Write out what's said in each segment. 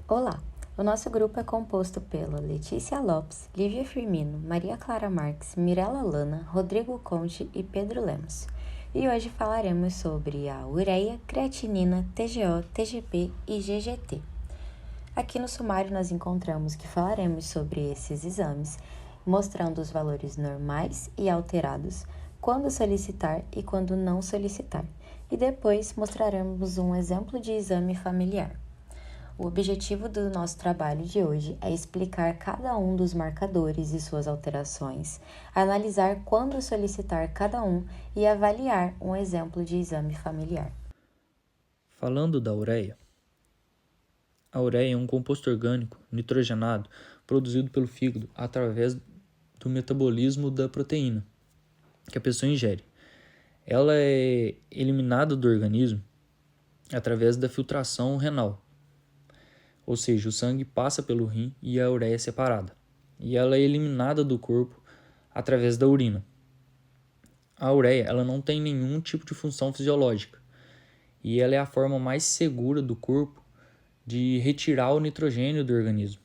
Olá, o nosso grupo é composto pela Letícia Lopes, Lívia Firmino, Maria Clara Marques, Mirella Lana, Rodrigo Conte e Pedro Lemos. E hoje falaremos sobre a ureia, creatinina, TGO, TGP e GGT. Aqui no sumário nós encontramos que falaremos sobre esses exames, mostrando os valores normais e alterados, quando solicitar e quando não solicitar. E depois mostraremos um exemplo de exame familiar. O objetivo do nosso trabalho de hoje é explicar cada um dos marcadores e suas alterações, analisar quando solicitar cada um e avaliar um exemplo de exame familiar. Falando da ureia, a ureia é um composto orgânico nitrogenado produzido pelo fígado através do metabolismo da proteína que a pessoa ingere. Ela é eliminada do organismo através da filtração renal, ou seja, o sangue passa pelo rim e a ureia é separada. E ela é eliminada do corpo através da urina. A ureia ela não tem nenhum tipo de função fisiológica e ela é a forma mais segura do corpo de retirar o nitrogênio do organismo.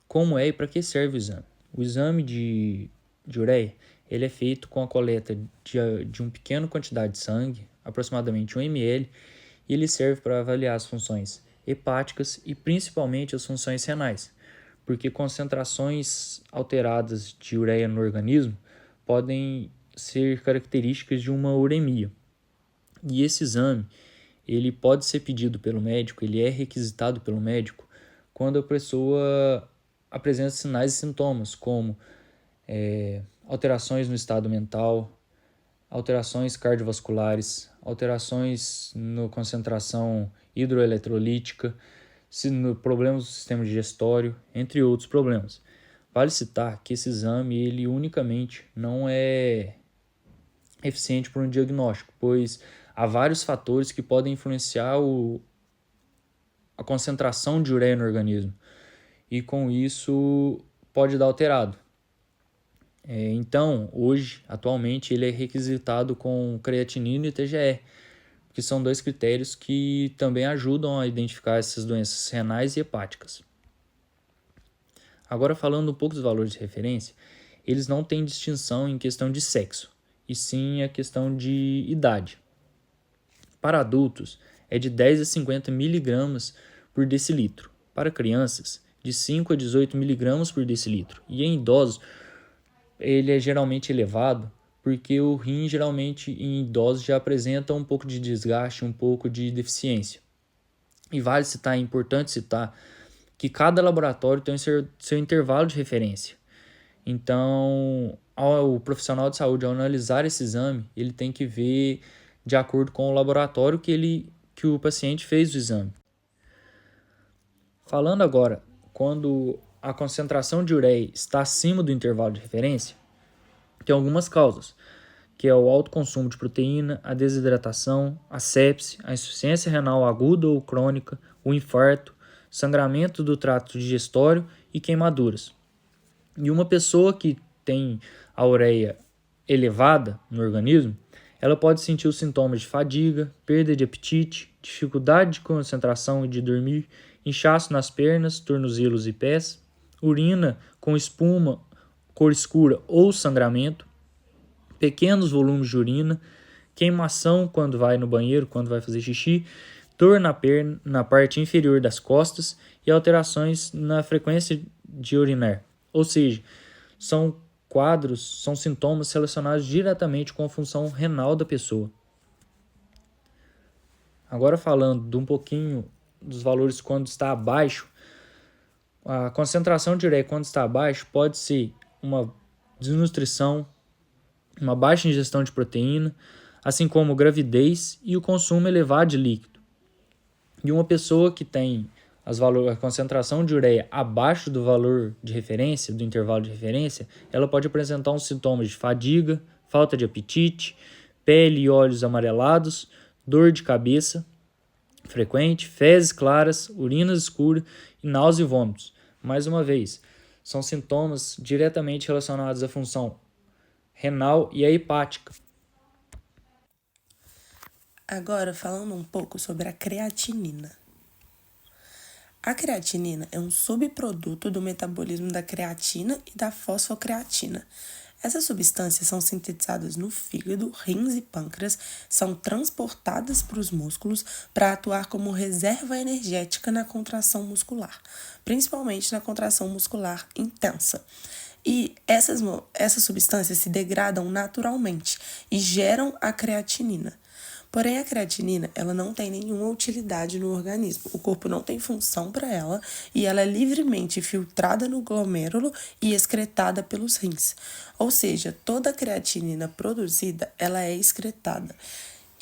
Como é e para que serve o exame? O exame de ureia ele é feito com a coleta de uma pequena quantidade de sangue, aproximadamente 1 ml, e ele serve para avaliar as funções hepáticas e principalmente as funções renais, porque concentrações alteradas de ureia no organismo podem ser características de uma uremia. E esse exame ele pode ser pedido pelo médico, ele é requisitado pelo médico quando a pessoa apresenta sinais e sintomas como alterações no estado mental, alterações cardiovasculares, alterações na concentração hidroeletrolítica, problemas do sistema digestório, entre outros problemas. Vale citar que esse exame ele unicamente não é eficiente para um diagnóstico, pois há vários fatores que podem influenciar a concentração de ureia no organismo e com isso pode dar alterado. Então, hoje, atualmente, ele é requisitado com creatinina e TGR, que são dois critérios que também ajudam a identificar essas doenças renais e hepáticas. Agora, falando um pouco dos valores de referência, eles não têm distinção em questão de sexo, e sim a questão de idade. Para adultos, é de 10 a 50 miligramas por decilitro. Para crianças, de 5 a 18 miligramas por decilitro. E em idosos, ele é geralmente elevado porque o rim geralmente em idosos já apresenta um pouco de desgaste, um pouco de deficiência. E vale citar, é importante citar, que cada laboratório tem seu intervalo de referência. Então, o profissional de saúde, ao analisar esse exame, ele tem que ver de acordo com o laboratório que o paciente fez o exame. Falando agora, quando a concentração de ureia está acima do intervalo de referência, tem algumas causas, que é o alto consumo de proteína, a desidratação, a sepse, a insuficiência renal aguda ou crônica, o infarto, sangramento do trato digestório e queimaduras. E uma pessoa que tem a ureia elevada no organismo, ela pode sentir os sintomas de fadiga, perda de apetite, dificuldade de concentração e de dormir, inchaço nas pernas, tornozelos e pés, urina com espuma, cor escura ou sangramento, pequenos volumes de urina, queimação quando vai no banheiro, quando vai fazer xixi, dor na perna, na parte inferior das costas e alterações na frequência de urinar. Ou seja, são quadros, são sintomas relacionados diretamente com a função renal da pessoa. Agora falando de um pouquinho dos valores quando está abaixo, a concentração de ureia quando está abaixo pode ser uma desnutrição, uma baixa ingestão de proteína, assim como gravidez e o consumo elevado de líquido. E uma pessoa que tem a concentração de ureia abaixo do valor de referência, do intervalo de referência, ela pode apresentar uns sintomas de fadiga, falta de apetite, pele e olhos amarelados, dor de cabeça frequente, fezes claras, urinas escuras e náusea e vômitos. Mais uma vez, são sintomas diretamente relacionados à função renal e a hepática. Agora, falando um pouco sobre a creatinina. A creatinina é um subproduto do metabolismo da creatina e da fosfocreatina. Essas substâncias são sintetizadas no fígado, rins e pâncreas, são transportadas para os músculos para atuar como reserva energética na contração muscular, principalmente na contração muscular intensa. E essas substâncias se degradam naturalmente e geram a creatinina. Porém, a creatinina ela não tem nenhuma utilidade no organismo. O corpo não tem função para ela e ela é livremente filtrada no glomérulo e excretada pelos rins. Ou seja, toda a creatinina produzida ela é excretada.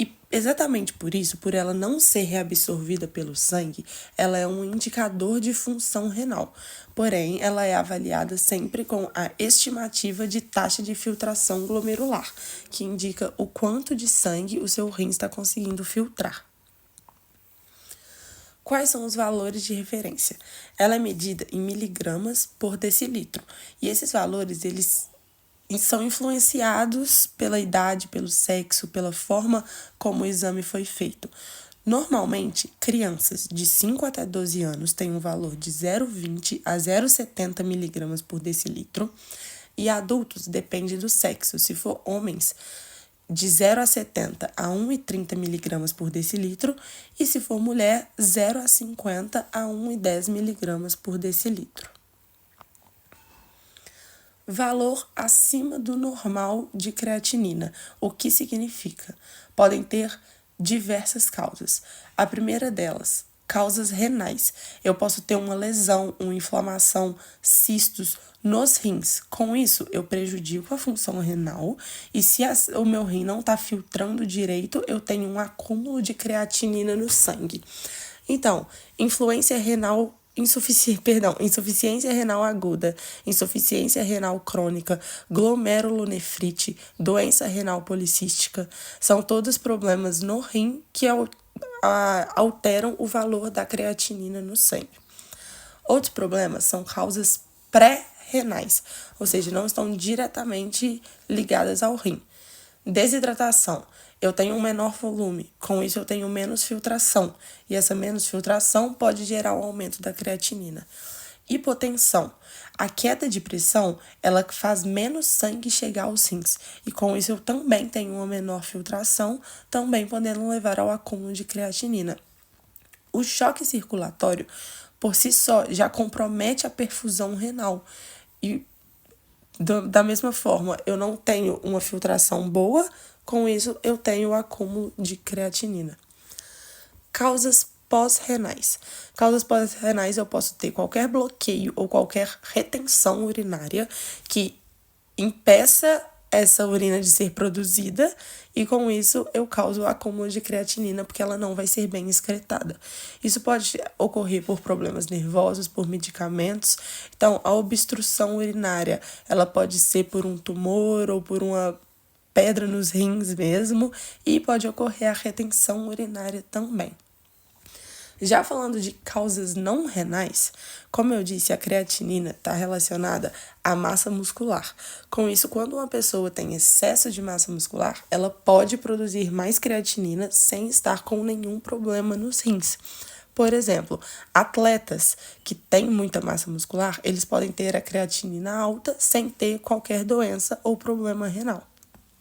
E exatamente por isso, por ela não ser reabsorvida pelo sangue, ela é um indicador de função renal. Porém, ela é avaliada sempre com a estimativa de taxa de filtração glomerular, que indica o quanto de sangue o seu rim está conseguindo filtrar. Quais são os valores de referência? Ela é medida em miligramas por decilitro. E esses valores, eles são influenciados pela idade, pelo sexo, pela forma como o exame foi feito. Normalmente, crianças de 5 até 12 anos têm um valor de 0,20 a 0,70 miligramas por decilitro e adultos, depende do sexo. Se for homens, de 0 a 70 a 1,30 miligramas por decilitro e se for mulher, 0 a 50 a 1,10 miligramas por decilitro. Valor acima do normal de creatinina. O que significa? Podem ter diversas causas. A primeira delas, causas renais. Eu posso ter uma lesão, uma inflamação, cistos nos rins. Com isso, eu prejudico a função renal e se o meu rim não está filtrando direito, eu tenho um acúmulo de creatinina no sangue. Então, influência renal insuficiência renal aguda, insuficiência renal crônica, glomerulonefrite, doença renal policística, são todos problemas no rim que alteram o valor da creatinina no sangue. Outros problemas são causas pré-renais, ou seja, não estão diretamente ligadas ao rim. Desidratação. Eu tenho um menor volume, com isso eu tenho menos filtração, e essa menos filtração pode gerar um aumento da creatinina. Hipotensão. A queda de pressão, ela faz menos sangue chegar aos rins, e com isso eu também tenho uma menor filtração, também podendo levar ao acúmulo de creatinina. O choque circulatório, por si só, já compromete a perfusão renal, e da mesma forma, eu não tenho uma filtração boa, com isso eu tenho o acúmulo de creatinina. Causas pós-renais. Causas pós-renais eu posso ter qualquer bloqueio ou qualquer retenção urinária que impeça essa urina de ser produzida e com isso eu causo o acúmulo de creatinina porque ela não vai ser bem excretada. Isso pode ocorrer por problemas nervosos, por medicamentos. Então, a obstrução urinária, ela pode ser por um tumor ou por uma pedra nos rins mesmo e pode ocorrer a retenção urinária também. Já falando de causas não renais, como eu disse, a creatinina está relacionada à massa muscular. Com isso, quando uma pessoa tem excesso de massa muscular, ela pode produzir mais creatinina sem estar com nenhum problema nos rins. Por exemplo, atletas que têm muita massa muscular, eles podem ter a creatinina alta sem ter qualquer doença ou problema renal.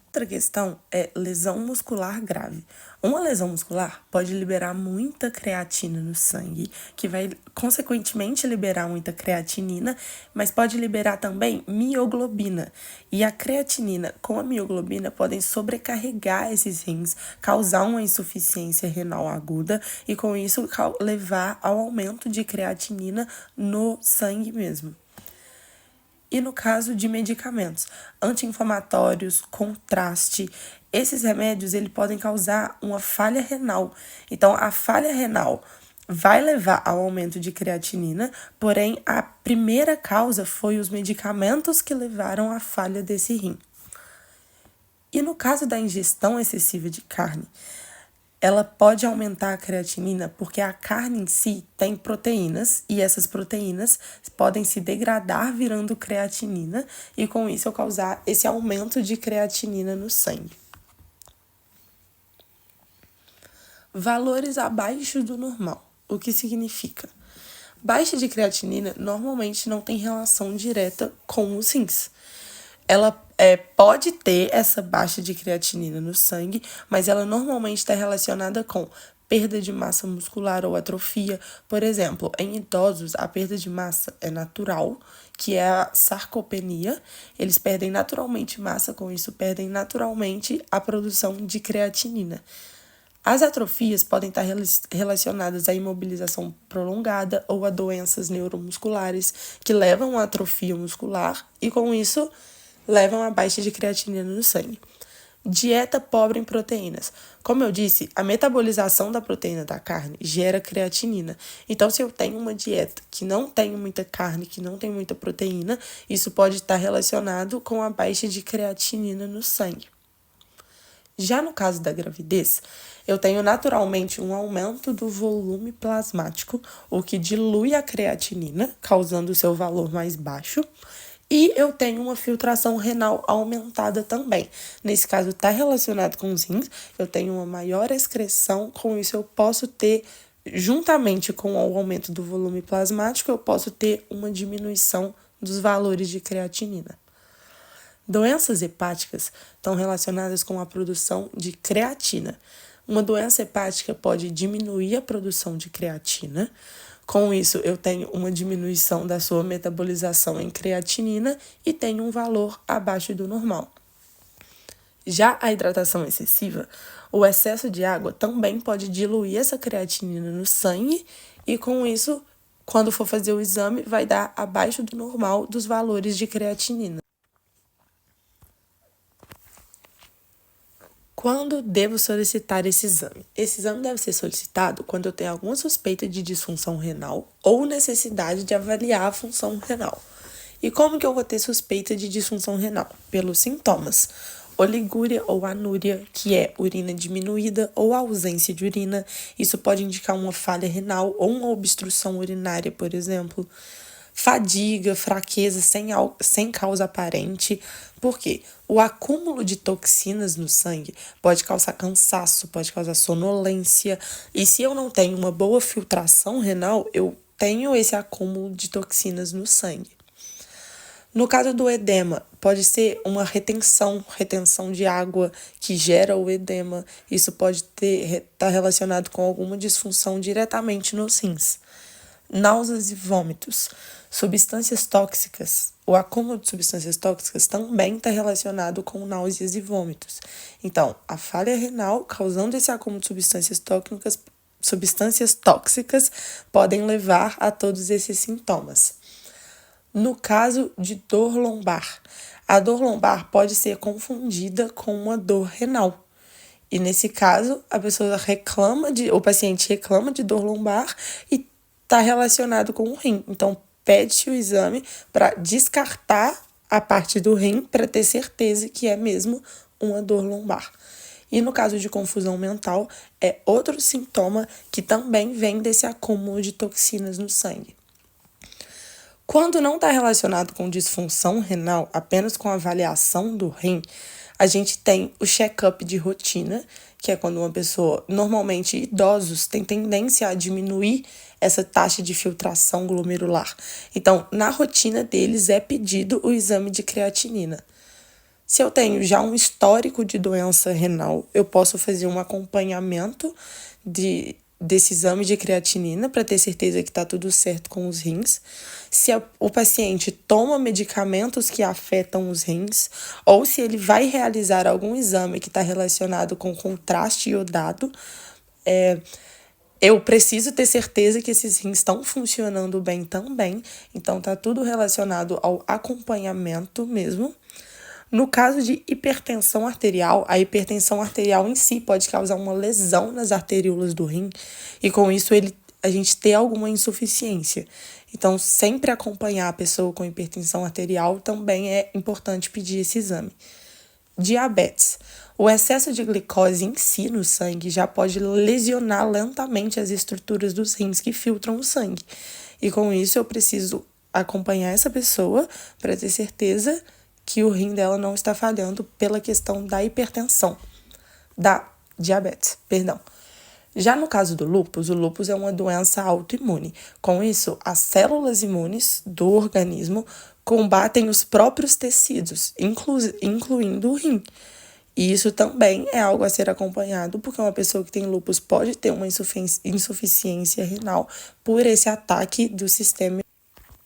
Outra questão é lesão muscular grave. Uma lesão muscular pode liberar muita creatina no sangue, que vai consequentemente liberar muita creatinina, mas pode liberar também mioglobina. E a creatinina com a mioglobina podem sobrecarregar esses rins, causar uma insuficiência renal aguda e com isso levar ao aumento de creatinina no sangue mesmo. E no caso de medicamentos, anti-inflamatórios, contraste, esses remédios eles podem causar uma falha renal. Então, a falha renal vai levar ao aumento de creatinina, porém, a primeira causa foi os medicamentos que levaram à falha desse rim. E no caso da ingestão excessiva de carne, ela pode aumentar a creatinina porque a carne em si tem proteínas e essas proteínas podem se degradar virando creatinina e com isso causar esse aumento de creatinina no sangue. Valores abaixo do normal. O que significa? Baixa de creatinina normalmente não tem relação direta com os rins. Ela pode ter essa baixa de creatinina no sangue, mas ela normalmente está relacionada com perda de massa muscular ou atrofia. Por exemplo, em idosos, a perda de massa é natural, que é a sarcopenia. Eles perdem naturalmente massa, com isso perdem naturalmente a produção de creatinina. As atrofias podem estar relacionadas à imobilização prolongada ou a doenças neuromusculares que levam à atrofia muscular e, com isso, levam a baixa de creatinina no sangue. Dieta pobre em proteínas. Como eu disse, a metabolização da proteína da carne gera creatinina. Então, se eu tenho uma dieta que não tem muita carne, que não tem muita proteína, isso pode estar relacionado com a baixa de creatinina no sangue. Já no caso da gravidez, eu tenho naturalmente um aumento do volume plasmático, o que dilui a creatinina, causando o seu valor mais baixo. E eu tenho uma filtração renal aumentada também. Nesse caso, está relacionado com os rins. Eu tenho uma maior excreção, com isso eu posso ter, juntamente com o aumento do volume plasmático, eu posso ter uma diminuição dos valores de creatinina. Doenças hepáticas estão relacionadas com a produção de creatina. Uma doença hepática pode diminuir a produção de creatina. Com isso, eu tenho uma diminuição da sua metabolização em creatinina e tenho um valor abaixo do normal. Já a hidratação excessiva, o excesso de água também pode diluir essa creatinina no sangue e, com isso, quando for fazer o exame, vai dar abaixo do normal dos valores de creatinina. Quando devo solicitar esse exame? Esse exame deve ser solicitado quando eu tenho alguma suspeita de disfunção renal ou necessidade de avaliar a função renal. E como que eu vou ter suspeita de disfunção renal? Pelos sintomas. Oligúria ou anúria, que é urina diminuída ou ausência de urina. Isso pode indicar uma falha renal ou uma obstrução urinária, por exemplo. Fadiga, fraqueza sem causa aparente. Por quê? O acúmulo de toxinas no sangue pode causar cansaço, pode causar sonolência. E se eu não tenho uma boa filtração renal, eu tenho esse acúmulo de toxinas no sangue. No caso do edema, pode ser uma retenção de água que gera o edema. Isso pode estar relacionado com alguma disfunção diretamente nos rins. Náuseas e vômitos. Substâncias tóxicas. O acúmulo de substâncias tóxicas também está relacionado com náuseas e vômitos. Então, a falha renal causando esse acúmulo de substâncias tóxicas podem levar a todos esses sintomas. No caso de dor lombar, a dor lombar pode ser confundida com uma dor renal. E nesse caso, o paciente reclama de dor lombar e está relacionado com o rim. Então, pede-se o exame para descartar a parte do rim para ter certeza que é mesmo uma dor lombar. E no caso de confusão mental, é outro sintoma que também vem desse acúmulo de toxinas no sangue. Quando não está relacionado com disfunção renal, apenas com avaliação do rim, a gente tem o check-up de rotina, que é quando uma pessoa, normalmente idosos, tem tendência a diminuir essa taxa de filtração glomerular. Então, na rotina deles é pedido o exame de creatinina. Se eu tenho já um histórico de doença renal, eu posso fazer um acompanhamento desse exame de creatinina para ter certeza que está tudo certo com os rins. Se o paciente toma medicamentos que afetam os rins, ou se ele vai realizar algum exame que está relacionado com contraste iodado, eu preciso ter certeza que esses rins estão funcionando bem também. Então, está tudo relacionado ao acompanhamento mesmo. No caso de hipertensão arterial, a hipertensão arterial em si pode causar uma lesão nas arteríolas do rim e com isso a gente ter alguma insuficiência. Então, sempre acompanhar a pessoa com hipertensão arterial também é importante pedir esse exame. Diabetes. O excesso de glicose em si no sangue já pode lesionar lentamente as estruturas dos rins que filtram o sangue. E com isso eu preciso acompanhar essa pessoa para ter certeza que o rim dela não está falhando pela questão da hipertensão, da diabetes, perdão. Já no caso do lúpus, o lúpus é uma doença autoimune. Com isso, as células imunes do organismo combatem os próprios tecidos, incluindo o rim. E isso também é algo a ser acompanhado, porque uma pessoa que tem lúpus pode ter uma insuficiência renal por esse ataque do sistema.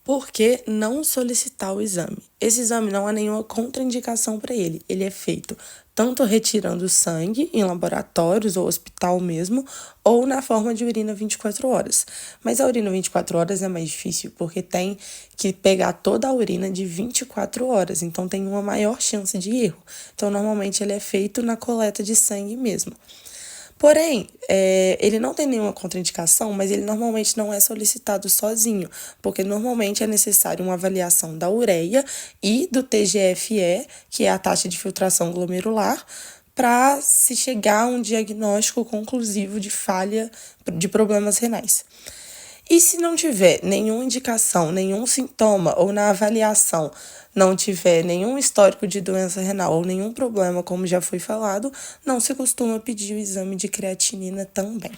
Por que não solicitar o exame? Esse exame não há nenhuma contraindicação para ele. Ele é feito tanto retirando sangue em laboratórios ou hospital mesmo, ou na forma de urina 24 horas. Mas a urina 24 horas é mais difícil, porque tem que pegar toda a urina de 24 horas, então tem uma maior chance de erro. Então, normalmente, ele é feito na coleta de sangue mesmo. Porém, ele não tem nenhuma contraindicação, mas ele normalmente não é solicitado sozinho, porque normalmente é necessário uma avaliação da ureia e do TGFE, que é a taxa de filtração glomerular, para se chegar a um diagnóstico conclusivo de falha de problemas renais. E se não tiver nenhuma indicação, nenhum sintoma, ou na avaliação não tiver nenhum histórico de doença renal ou nenhum problema, como já foi falado, não se costuma pedir o exame de creatinina também.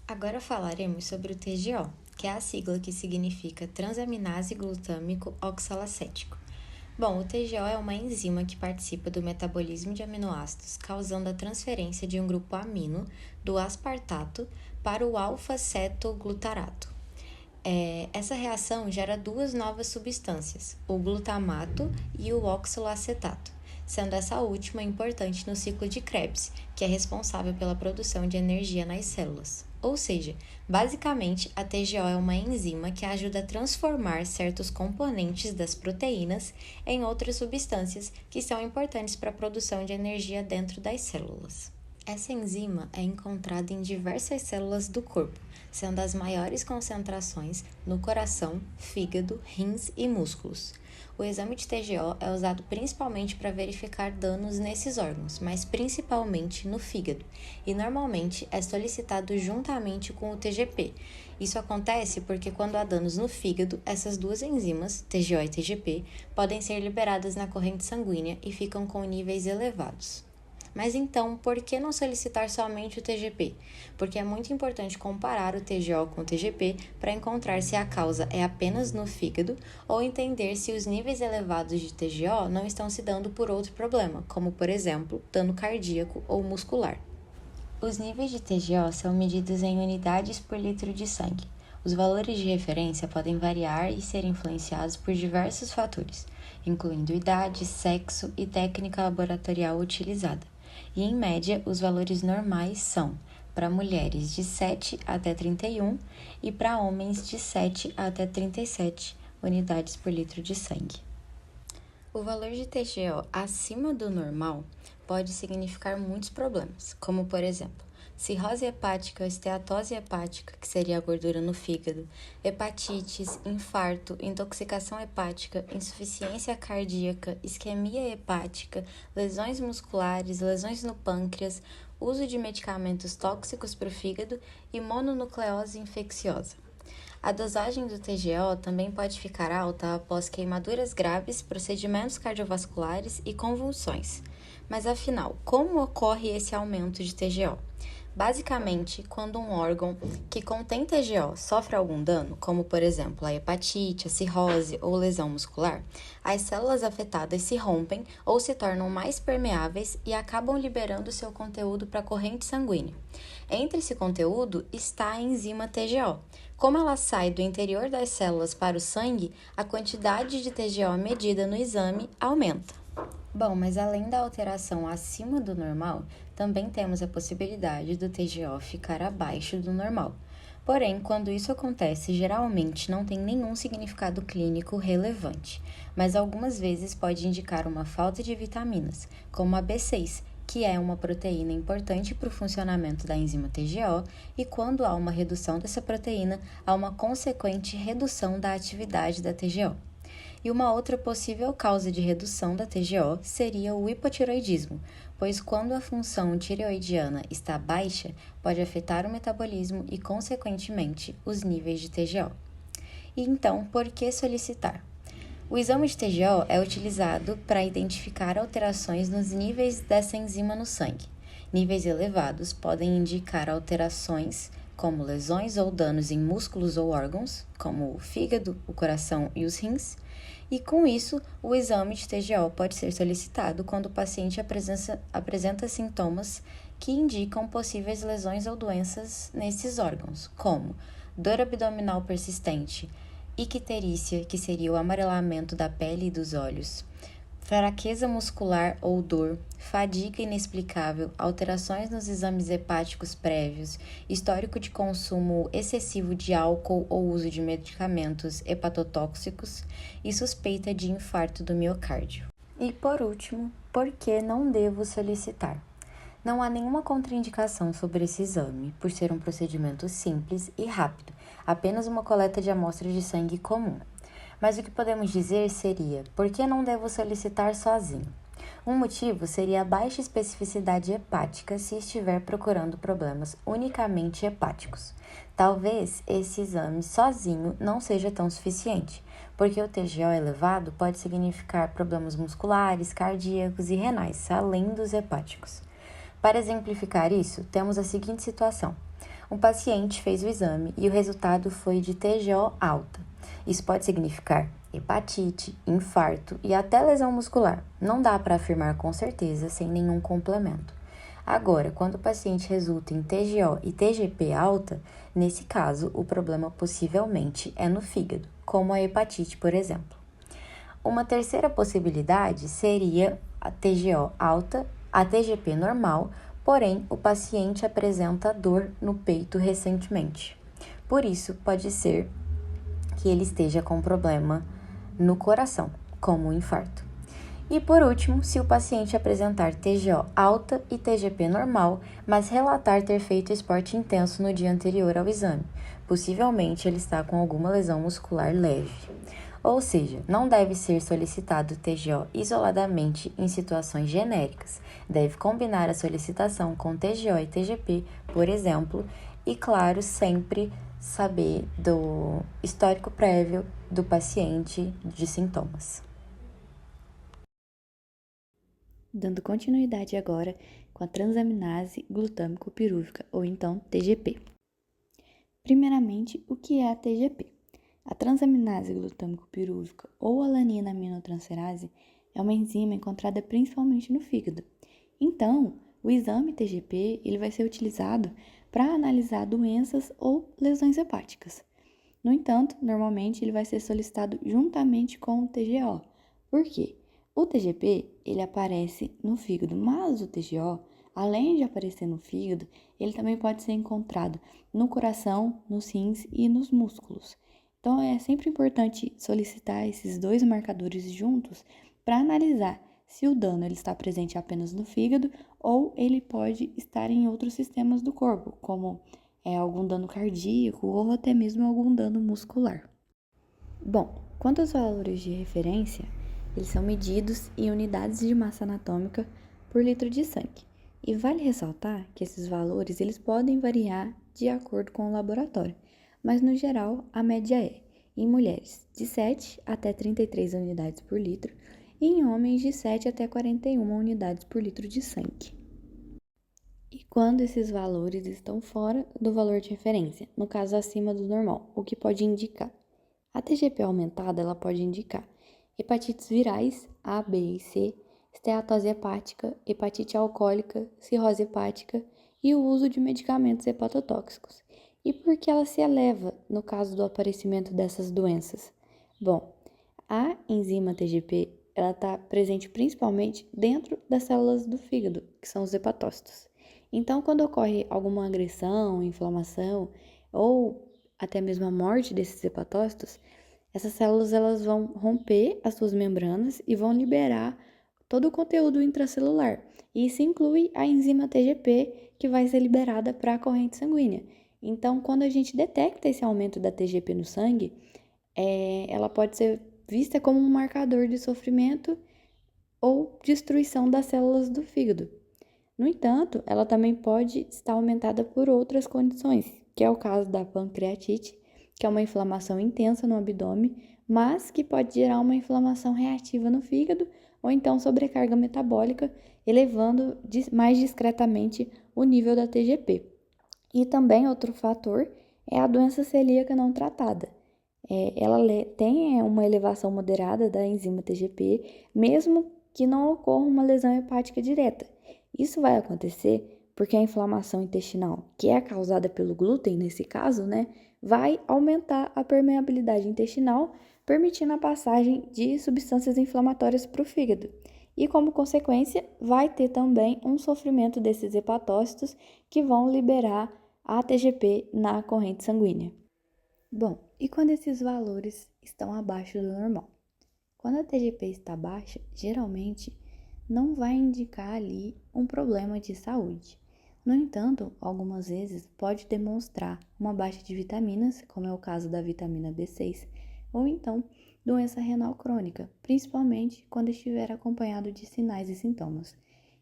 Agora falaremos sobre o TGO, que é a sigla que significa transaminase glutâmico oxalacético. Bom, o TGO é uma enzima que participa do metabolismo de aminoácidos, causando a transferência de um grupo amino do aspartato para o alfa-cetoglutarato. Essa reação gera duas novas substâncias, o glutamato e o oxaloacetato, sendo essa última importante no ciclo de Krebs, que é responsável pela produção de energia nas células. Ou seja, basicamente, a TGO é uma enzima que ajuda a transformar certos componentes das proteínas em outras substâncias que são importantes para a produção de energia dentro das células. Essa enzima é encontrada em diversas células do corpo, sendo as maiores concentrações no coração, fígado, rins e músculos. O exame de TGO é usado principalmente para verificar danos nesses órgãos, mas principalmente no fígado, e normalmente é solicitado juntamente com o TGP. Isso acontece porque quando há danos no fígado, essas duas enzimas, TGO e TGP, podem ser liberadas na corrente sanguínea e ficam com níveis elevados. Mas então, por que não solicitar somente o TGP? Porque é muito importante comparar o TGO com o TGP para encontrar se a causa é apenas no fígado ou entender se os níveis elevados de TGO não estão se dando por outro problema, como, por exemplo, dano cardíaco ou muscular. Os níveis de TGO são medidos em unidades por litro de sangue. Os valores de referência podem variar e ser influenciados por diversos fatores, incluindo idade, sexo e técnica laboratorial utilizada. E, em média, os valores normais são para mulheres de 7 até 31 e para homens de 7 até 37 unidades por litro de sangue. O valor de TGO acima do normal pode significar muitos problemas, como, por exemplo, cirrose hepática ou esteatose hepática, que seria a gordura no fígado, hepatites, infarto, intoxicação hepática, insuficiência cardíaca, isquemia hepática, lesões musculares, lesões no pâncreas, uso de medicamentos tóxicos para o fígado e mononucleose infecciosa. A dosagem do TGO também pode ficar alta após queimaduras graves, procedimentos cardiovasculares e convulsões. Mas afinal, como ocorre esse aumento de TGO? Basicamente, quando um órgão que contém TGO sofre algum dano, como por exemplo a hepatite, a cirrose ou lesão muscular, as células afetadas se rompem ou se tornam mais permeáveis e acabam liberando seu conteúdo para a corrente sanguínea. Entre esse conteúdo está a enzima TGO. Como ela sai do interior das células para o sangue, a quantidade de TGO medida no exame aumenta. Bom, mas além da alteração acima do normal, também temos a possibilidade do TGO ficar abaixo do normal. Porém, quando isso acontece, geralmente não tem nenhum significado clínico relevante, mas algumas vezes pode indicar uma falta de vitaminas, como a B6, que é uma proteína importante para o funcionamento da enzima TGO, e quando há uma redução dessa proteína, há uma consequente redução da atividade da TGO. E uma outra possível causa de redução da TGO seria o hipotireoidismo, pois quando a função tireoidiana está baixa, pode afetar o metabolismo e, consequentemente, os níveis de TGO. E então, por que solicitar? O exame de TGO é utilizado para identificar alterações nos níveis dessa enzima no sangue. Níveis elevados podem indicar alterações como lesões ou danos em músculos ou órgãos, como o fígado, o coração e os rins, e com isso, o exame de TGO pode ser solicitado quando o paciente apresenta sintomas que indicam possíveis lesões ou doenças nesses órgãos, como dor abdominal persistente, icterícia, que seria o amarelamento da pele e dos olhos, fraqueza muscular ou dor, fadiga inexplicável, alterações nos exames hepáticos prévios, histórico de consumo excessivo de álcool ou uso de medicamentos hepatotóxicos e suspeita de infarto do miocárdio. E por último, por que não devo solicitar? Não há nenhuma contraindicação sobre esse exame, por ser um procedimento simples e rápido, apenas uma coleta de amostra de sangue comum. Mas o que podemos dizer seria, por que não devo solicitar sozinho? Um motivo seria a baixa especificidade hepática se estiver procurando problemas unicamente hepáticos. Talvez esse exame sozinho não seja tão suficiente, porque o TGO elevado pode significar problemas musculares, cardíacos e renais, além dos hepáticos. Para exemplificar isso, temos a seguinte situação. Um paciente fez o exame e o resultado foi de TGO alta. Isso pode significar hepatite, infarto e até lesão muscular. Não dá para afirmar com certeza sem nenhum complemento. Agora, quando o paciente resulta em TGO e TGP alta, nesse caso, o problema possivelmente é no fígado, como a hepatite, por exemplo. Uma terceira possibilidade seria a TGO alta, a TGP normal, porém o paciente apresenta dor no peito recentemente. Por isso, pode ser que ele esteja com problema no coração, como um infarto. E por último, se o paciente apresentar TGO alta e TGP normal, mas relatar ter feito esporte intenso no dia anterior ao exame, possivelmente ele está com alguma lesão muscular leve. Ou seja, não deve ser solicitado TGO isoladamente em situações genéricas. Deve combinar a solicitação com TGO e TGP, por exemplo, e claro, sempre saber do histórico prévio do paciente de sintomas. Dando continuidade agora com a transaminase glutâmico-pirúvica, ou então TGP. Primeiramente, o que é a TGP? A transaminase glutâmico-pirúvica, ou alanina aminotransferase, é uma enzima encontrada principalmente no fígado. Então, o exame TGP ele vai ser utilizado para analisar doenças ou lesões hepáticas. No entanto, normalmente ele vai ser solicitado juntamente com o TGO. Por quê? O TGP ele aparece no fígado, mas o TGO, além de aparecer no fígado, ele também pode ser encontrado no coração, nos rins e nos músculos. Então, é sempre importante solicitar esses dois marcadores juntos para analisar se o dano ele está presente apenas no fígado ou ele pode estar em outros sistemas do corpo, como algum dano cardíaco ou até mesmo algum dano muscular. Bom, quanto aos valores de referência, eles são medidos em unidades de massa anatômica por litro de sangue. E vale ressaltar que esses valores eles podem variar de acordo com o laboratório, mas no geral a média é, em mulheres, de 7 até 33 unidades por litro e em homens de 7 até 41 unidades por litro de sangue. E quando esses valores estão fora do valor de referência, no caso acima do normal, o que pode indicar? A TGP aumentada ela pode indicar hepatites virais A, B e C, esteatose hepática, hepatite alcoólica, cirrose hepática e o uso de medicamentos hepatotóxicos. E por que ela se eleva no caso do aparecimento dessas doenças? Bom, a enzima TGP ela está presente principalmente dentro das células do fígado, que são os hepatócitos. Então, quando ocorre alguma agressão, inflamação ou até mesmo a morte desses hepatócitos, essas células elas vão romper as suas membranas e vão liberar todo o conteúdo intracelular. E isso inclui a enzima TGP, que vai ser liberada para a corrente sanguínea. Então, quando a gente detecta esse aumento da TGP no sangue, ela pode ser vista como um marcador de sofrimento ou destruição das células do fígado. No entanto, ela também pode estar aumentada por outras condições, que é o caso da pancreatite, que é uma inflamação intensa no abdômen, mas que pode gerar uma inflamação reativa no fígado ou então sobrecarga metabólica, elevando mais discretamente o nível da TGP. E também outro fator é a doença celíaca não tratada. Ela tem uma elevação moderada da enzima TGP, mesmo que não ocorra uma lesão hepática direta. Isso vai acontecer porque a inflamação intestinal, que é causada pelo glúten nesse caso, vai aumentar a permeabilidade intestinal, permitindo a passagem de substâncias inflamatórias para o fígado. E, como consequência, vai ter também um sofrimento desses hepatócitos que vão liberar a TGP na corrente sanguínea. Bom, e quando esses valores estão abaixo do normal? Quando a TGP está baixa, geralmente não vai indicar ali um problema de saúde. No entanto, algumas vezes pode demonstrar uma baixa de vitaminas, como é o caso da vitamina B6, ou então doença renal crônica, principalmente quando estiver acompanhado de sinais e sintomas.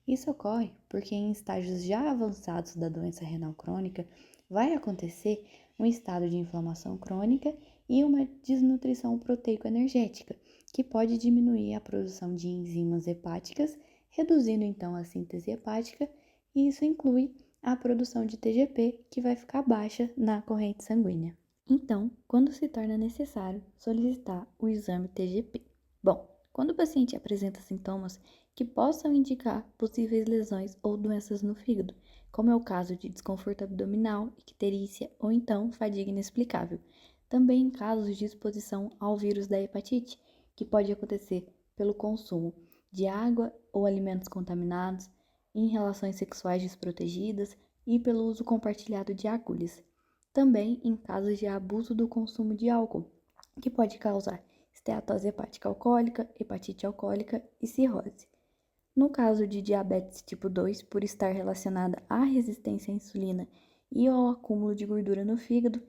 Isso ocorre porque em estágios já avançados da doença renal crônica vai acontecer um estado de inflamação crônica e uma desnutrição proteico-energética, que pode diminuir a produção de enzimas hepáticas, reduzindo então a síntese hepática, e isso inclui a produção de TGP, que vai ficar baixa na corrente sanguínea. Então, quando se torna necessário solicitar o exame TGP? Bom, quando o paciente apresenta sintomas que possam indicar possíveis lesões ou doenças no fígado, como é o caso de desconforto abdominal, icterícia ou então fadiga inexplicável. Também em casos de exposição ao vírus da hepatite, que pode acontecer pelo consumo de água ou alimentos contaminados, em relações sexuais desprotegidas e pelo uso compartilhado de agulhas. Também em casos de abuso do consumo de álcool, que pode causar esteatose hepática alcoólica, hepatite alcoólica e cirrose. No caso de diabetes tipo 2, por estar relacionada à resistência à insulina e ao acúmulo de gordura no fígado,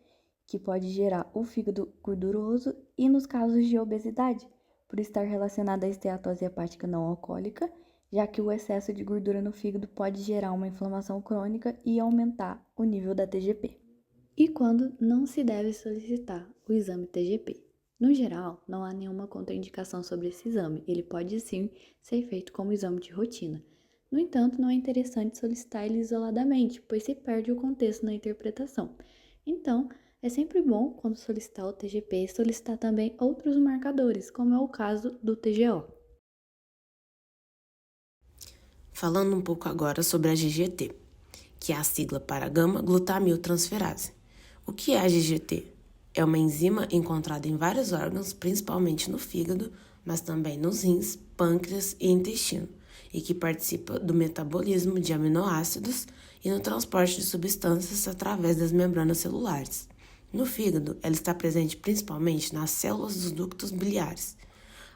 que pode gerar o fígado gorduroso, e nos casos de obesidade, por estar relacionada à esteatose hepática não alcoólica, já que o excesso de gordura no fígado pode gerar uma inflamação crônica e aumentar o nível da TGP. E quando não se deve solicitar o exame TGP? No geral, não há nenhuma contraindicação sobre esse exame, ele pode sim ser feito como exame de rotina. No entanto, não é interessante solicitar ele isoladamente, pois se perde o contexto na interpretação. Então, é sempre bom, quando solicitar o TGP, solicitar também outros marcadores, como é o caso do TGO. Falando um pouco agora sobre a GGT, que é a sigla para gama-glutamiltransferase. O que é a GGT? É uma enzima encontrada em vários órgãos, principalmente no fígado, mas também nos rins, pâncreas e intestino, e que participa do metabolismo de aminoácidos e no transporte de substâncias através das membranas celulares. No fígado, ela está presente principalmente nas células dos ductos biliares.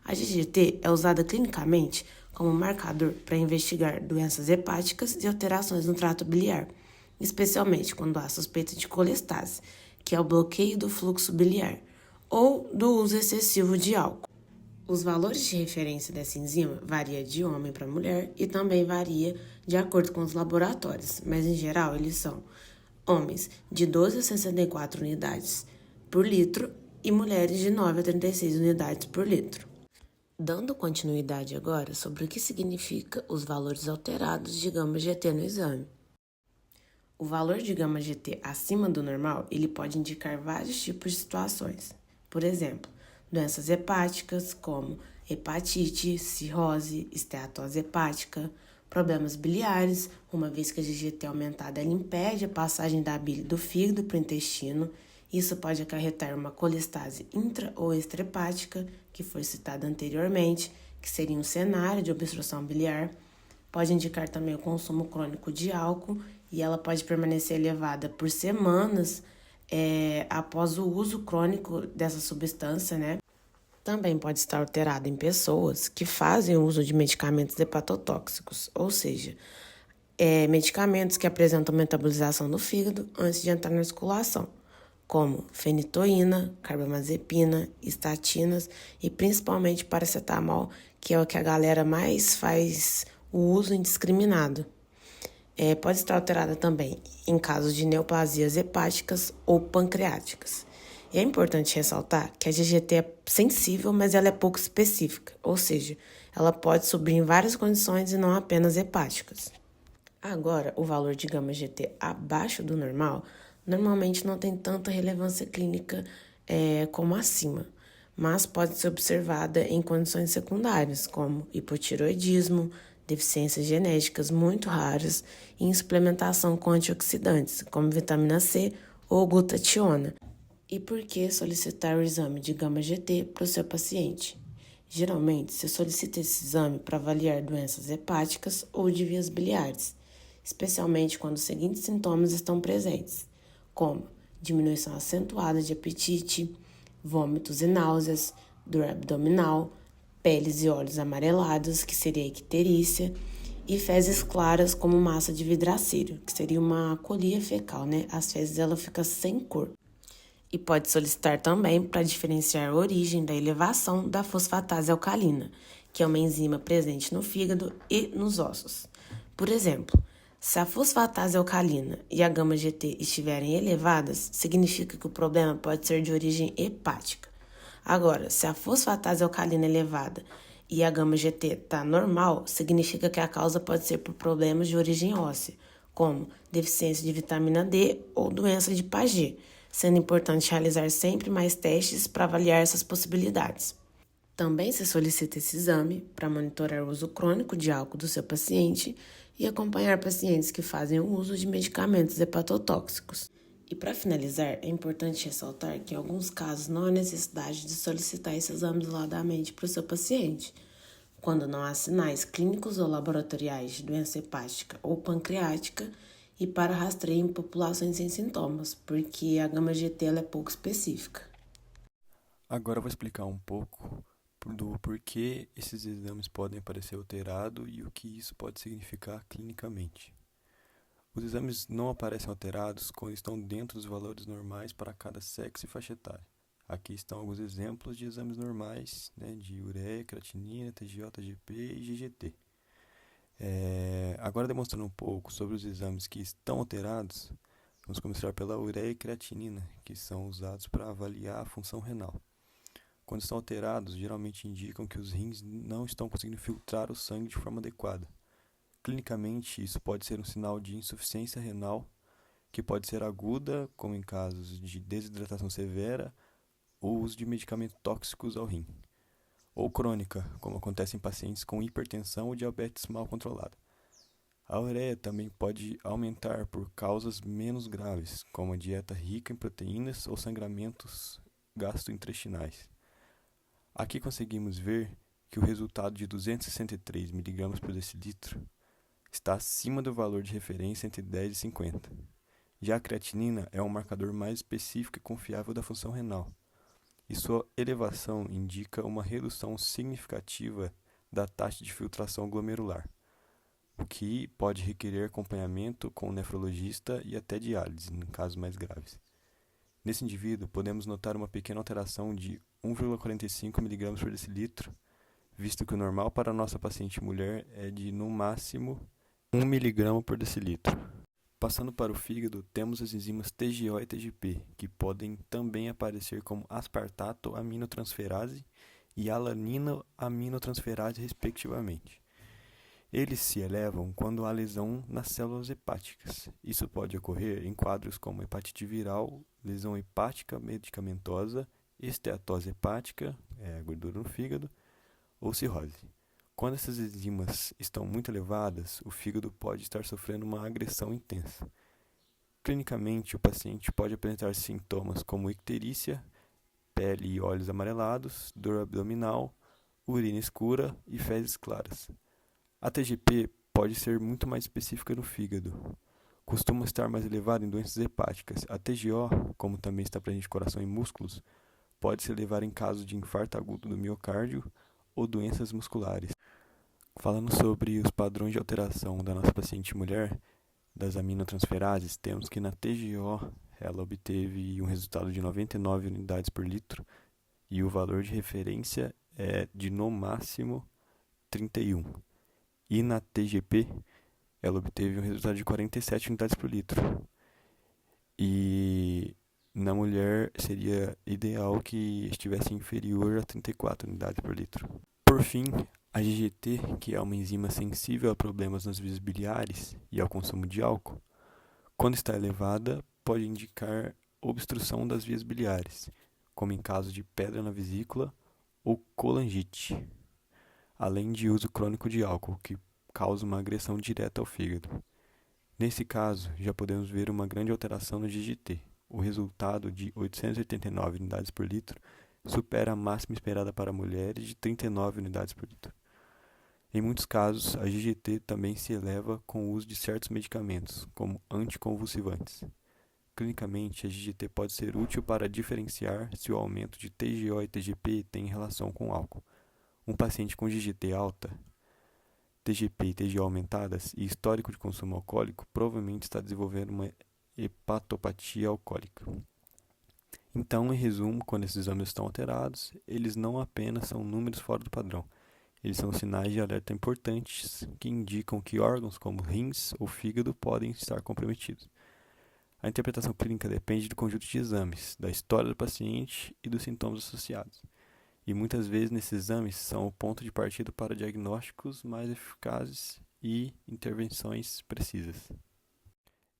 A GGT é usada clinicamente como marcador para investigar doenças hepáticas e alterações no trato biliar, especialmente quando há suspeita de colestase, que é o bloqueio do fluxo biliar, ou do uso excessivo de álcool. Os valores de referência dessa enzima variam de homem para mulher e também varia de acordo com os laboratórios, mas em geral eles são homens de 12 a 64 unidades por litro e mulheres de 9 a 36 unidades por litro. Dando continuidade agora sobre o que significa os valores alterados de gama-GT no exame. O valor de gama-GT acima do normal, ele pode indicar vários tipos de situações. Por exemplo, doenças hepáticas como hepatite, cirrose, esteatose hepática, problemas biliares, uma vez que a GGT aumentada ela impede a passagem da bile do fígado para o intestino. Isso pode acarretar uma colestase intra- ou extrahepática, que foi citada anteriormente, que seria um cenário de obstrução biliar. Pode indicar também o consumo crônico de álcool e ela pode permanecer elevada por semanas após o uso crônico dessa substância, Também pode estar alterada em pessoas que fazem uso de medicamentos hepatotóxicos, ou seja, medicamentos que apresentam metabolização no fígado antes de entrar na circulação, como fenitoína, carbamazepina, estatinas e principalmente paracetamol, que é o que a galera mais faz o uso indiscriminado. Pode estar alterada também em casos de neoplasias hepáticas ou pancreáticas. E é importante ressaltar que a GGT é sensível, mas ela é pouco específica, ou seja, ela pode subir em várias condições e não apenas hepáticas. Agora, o valor de gama GT abaixo do normal normalmente não tem tanta relevância clínica como acima, mas pode ser observada em condições secundárias, como hipotireoidismo, deficiências genéticas muito raras e em suplementação com antioxidantes, como vitamina C ou glutationa. E por que solicitar o exame de gama GT para o seu paciente? Geralmente, se solicita esse exame para avaliar doenças hepáticas ou de vias biliares, especialmente quando os seguintes sintomas estão presentes, como diminuição acentuada de apetite, vômitos e náuseas, dor abdominal, peles e olhos amarelados, que seria a icterícia, e fezes claras como massa de vidracírio, que seria uma colia fecal, né? As fezes ela fica sem cor. E pode solicitar também para diferenciar a origem da elevação da fosfatase alcalina, que é uma enzima presente no fígado e nos ossos. Por exemplo, se a fosfatase alcalina e a gama GT estiverem elevadas, significa que o problema pode ser de origem hepática. Agora, se a fosfatase alcalina é elevada e a gama GT está normal, significa que a causa pode ser por problemas de origem óssea, como deficiência de vitamina D ou doença de Paget, sendo importante realizar sempre mais testes para avaliar essas possibilidades. Também se solicita esse exame para monitorar o uso crônico de álcool do seu paciente e acompanhar pacientes que fazem o uso de medicamentos hepatotóxicos. E para finalizar, é importante ressaltar que em alguns casos não há necessidade de solicitar esse exame isoladamente para o seu paciente, quando não há sinais clínicos ou laboratoriais de doença hepática ou pancreática e para rastreio em populações sem sintomas, porque a gama GT ela é pouco específica. Agora eu vou explicar um pouco do porquê esses exames podem aparecer alterados e o que isso pode significar clinicamente. Os exames não aparecem alterados quando estão dentro dos valores normais para cada sexo e faixa etária. Aqui estão alguns exemplos de exames normais, de ureia, creatinina, TGO, TGP e GGT. Agora demonstrando um pouco sobre os exames que estão alterados, vamos começar pela ureia e creatinina, que são usados para avaliar a função renal. Quando estão alterados, geralmente indicam que os rins não estão conseguindo filtrar o sangue de forma adequada. Clinicamente, isso pode ser um sinal de insuficiência renal, que pode ser aguda, como em casos de desidratação severa ou uso de medicamentos tóxicos ao rim, ou crônica, como acontece em pacientes com hipertensão ou diabetes mal controlada. A ureia também pode aumentar por causas menos graves, como a dieta rica em proteínas ou sangramentos gastrointestinais. Aqui conseguimos ver que o resultado de 263 mg por decilitro está acima do valor de referência entre 10 e 50. Já a creatinina é um marcador mais específico e confiável da função renal, e sua elevação indica uma redução significativa da taxa de filtração glomerular, o que pode requerer acompanhamento com o nefrologista e até diálise, em casos mais graves. Nesse indivíduo, podemos notar uma pequena alteração de 1,45 mg por decilitro, visto que o normal para a nossa paciente mulher é de, no máximo, 1 mg por decilitro. Passando para o fígado, temos as enzimas TGO e TGP, que podem também aparecer como aspartato aminotransferase e alanina aminotransferase, respectivamente. Eles se elevam quando há lesão nas células hepáticas. Isso pode ocorrer em quadros como hepatite viral, lesão hepática medicamentosa, esteatose hepática, gordura no fígado, ou cirrose. Quando essas enzimas estão muito elevadas, o fígado pode estar sofrendo uma agressão intensa. Clinicamente, o paciente pode apresentar sintomas como icterícia, pele e olhos amarelados, dor abdominal, urina escura e fezes claras. A TGP pode ser muito mais específica no fígado. Costuma estar mais elevada em doenças hepáticas. A TGO, como também está presente no coração e músculos, pode se elevar em casos de infarto agudo do miocárdio ou doenças musculares. Falando sobre os padrões de alteração da nossa paciente mulher, das aminotransferases, temos que na TGO ela obteve um resultado de 99 unidades por litro e o valor de referência é de no máximo 31. E na TGP ela obteve um resultado de 47 unidades por litro. E na mulher seria ideal que estivesse inferior a 34 unidades por litro. Por fim, A GGT, que é uma enzima sensível a problemas nas vias biliares e ao consumo de álcool, quando está elevada, pode indicar obstrução das vias biliares, como em caso de pedra na vesícula ou colangite, além de uso crônico de álcool, que causa uma agressão direta ao fígado. Nesse caso, já podemos ver uma grande alteração no GGT. O resultado de 889 unidades por litro supera a máxima esperada para mulheres de 39 unidades por litro. Em muitos casos, a GGT também se eleva com o uso de certos medicamentos, como anticonvulsivantes. Clinicamente, a GGT pode ser útil para diferenciar se o aumento de TGO e TGP tem relação com o álcool. Um paciente com GGT alta, TGP e TGO aumentadas e histórico de consumo alcoólico provavelmente está desenvolvendo uma hepatopatia alcoólica. Então, em resumo, quando esses exames estão alterados, eles não apenas são números fora do padrão, eles são sinais de alerta importantes que indicam que órgãos como rins ou fígado podem estar comprometidos. A interpretação clínica depende do conjunto de exames, da história do paciente e dos sintomas associados. E muitas vezes nesses exames são o ponto de partida para diagnósticos mais eficazes e intervenções precisas.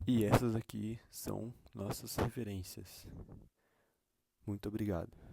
E essas aqui são nossas referências. Muito obrigado.